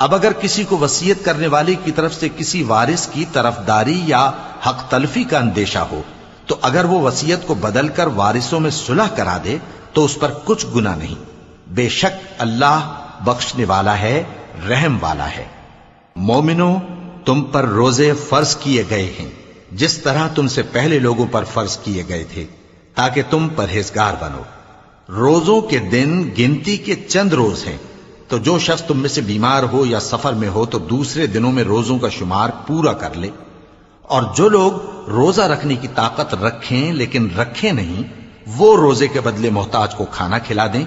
اب اگر کسی کو وصیت کرنے والے کی طرف سے کسی وارث کی طرفداری یا حق تلفی کا اندیشہ ہو تو اگر وہ وصیت کو بدل کر وارثوں میں صلح کرا دے تو اس پر کچھ گناہ نہیں، بے شک اللہ بخشنے والا ہے، رحم والا ہے۔ مومنو، تم پر روزے فرض کیے گئے ہیں جس طرح تم سے پہلے لوگوں پر فرض کیے گئے تھے تاکہ تم پرہیزگار بنو۔ روزوں کے دن گنتی کے چند روز ہیں، تو جو شخص تم میں سے بیمار ہو یا سفر میں ہو تو دوسرے دنوں میں روزوں کا شمار پورا کر لے، اور جو لوگ روزہ رکھنے کی طاقت رکھیں لیکن رکھیں نہیں وہ روزے کے بدلے محتاج کو کھانا کھلا دیں،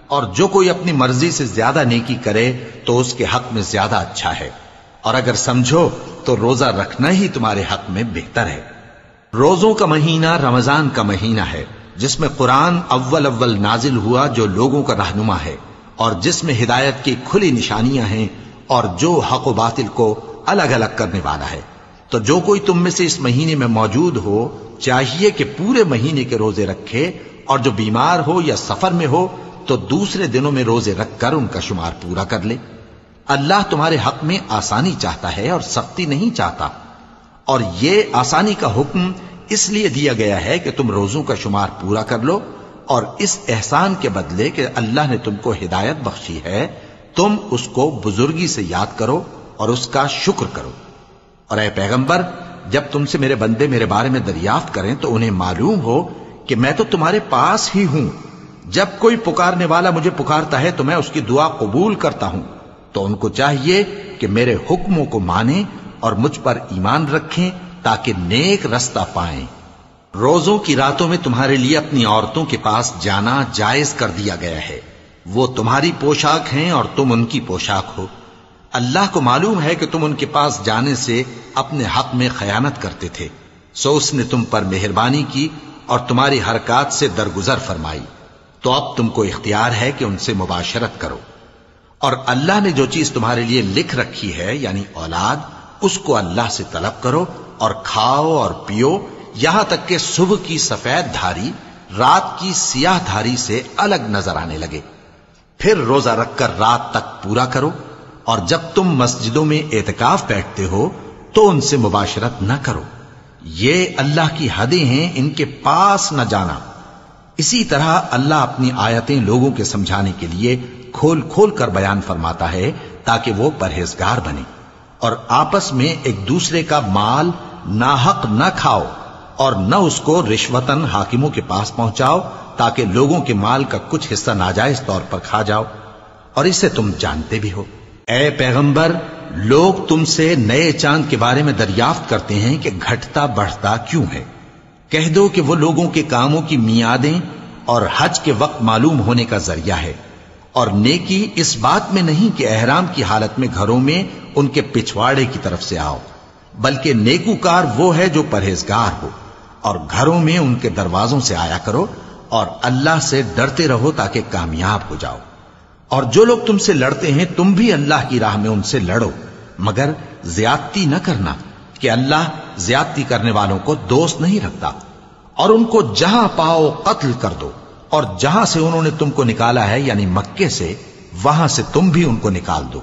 اور جو کوئی اپنی مرضی سے زیادہ نیکی کرے تو اس کے حق میں زیادہ اچھا ہے، اور اگر سمجھو تو روزہ رکھنا ہی تمہارے حق میں بہتر ہے۔ روزوں کا مہینہ رمضان کا مہینہ ہے جس میں قرآن اول نازل ہوا، جو لوگوں کا رہنما ہے اور جس میں ہدایت کی کھلی نشانیاں ہیں اور جو حق و باطل کو الگ الگ کرنے والا ہے۔ تو جو کوئی تم میں سے اس مہینے میں موجود ہو چاہیے کہ پورے مہینے کے روزے رکھے، اور جو بیمار ہو یا سفر میں ہو تو دوسرے دنوں میں روزے رکھ کر ان کا شمار پورا کر لے۔ اللہ تمہارے حق میں آسانی چاہتا ہے اور سختی نہیں چاہتا، اور یہ آسانی کا حکم اس لیے دیا گیا ہے کہ تم روزوں کا شمار پورا کر لو، اور اس احسان کے بدلے کہ اللہ نے تم کو ہدایت بخشی ہے تم اس کو بزرگی سے یاد کرو اور اس کا شکر کرو۔ اور اے پیغمبر، جب تم سے میرے بندے میرے بارے میں دریافت کریں تو انہیں معلوم ہو کہ میں تو تمہارے پاس ہی ہوں، جب کوئی پکارنے والا مجھے پکارتا ہے تو میں اس کی دعا قبول کرتا ہوں، تو ان کو چاہیے کہ میرے حکموں کو مانیں اور مجھ پر ایمان رکھیں تاکہ نیک رستہ پائیں۔ روزوں کی راتوں میں تمہارے لیے اپنی عورتوں کے پاس جانا جائز کر دیا گیا ہے، وہ تمہاری پوشاک ہیں اور تم ان کی پوشاک ہو۔ اللہ کو معلوم ہے کہ تم ان کے پاس جانے سے اپنے حق میں خیانت کرتے تھے، سو اس نے تم پر مہربانی کی اور تمہاری حرکات سے درگزر فرمائی، تو اب تم کو اختیار ہے کہ ان سے مباشرت کرو۔ اور اللہ نے جو چیز تمہارے لیے لکھ رکھی ہے یعنی اولاد، اس کو اللہ سے طلب کرو اور کھاؤ اور پیو یہاں تک کہ صبح کی سفید دھاری رات کی سیاہ دھاری سے الگ نظر آنے لگے، پھر روزہ رکھ کر رات تک پورا کرو، اور جب تم مسجدوں میں اعتکاف بیٹھتے ہو تو ان سے مباشرت نہ کرو، یہ اللہ کی حدیں ہیں، ان کے پاس نہ جانا۔ اسی طرح اللہ اپنی آیتیں لوگوں کے سمجھانے کے لیے کھول کھول کر بیان فرماتا ہے تاکہ وہ پرہیزگار بنے، اور آپس میں ایک دوسرے کا مال ناحق نہ کھاؤ اور نہ اس کو رشوتاً حاکموں کے پاس پہنچاؤ تاکہ لوگوں کے مال کا کچھ حصہ ناجائز طور پر کھا جاؤ، اور اسے تم جانتے بھی ہو۔ اے پیغمبر، لوگ تم سے نئے چاند کے بارے میں دریافت کرتے ہیں کہ گھٹتا بڑھتا کیوں ہے؟ کہہ دو کہ وہ لوگوں کے کاموں کی میعادیں اور حج کے وقت معلوم ہونے کا ذریعہ ہے، اور نیکی اس بات میں نہیں کہ احرام کی حالت میں گھروں میں ان کے پچھواڑے کی طرف سے آؤ، بلکہ نیکوکار وہ ہے جو پرہیزگار ہو، اور گھروں میں ان کے دروازوں سے آیا کرو اور اللہ سے ڈرتے رہو تاکہ کامیاب ہو جاؤ۔ اور جو لوگ تم سے لڑتے ہیں تم بھی اللہ کی راہ میں ان سے لڑو، مگر زیادتی نہ کرنا کہ اللہ زیادتی کرنے والوں کو دوست نہیں رکھتا، اور ان کو جہاں پاؤ قتل کر دو، اور جہاں سے انہوں نے تم کو نکالا ہے یعنی مکے سے وہاں سے تم بھی ان کو نکال دو۔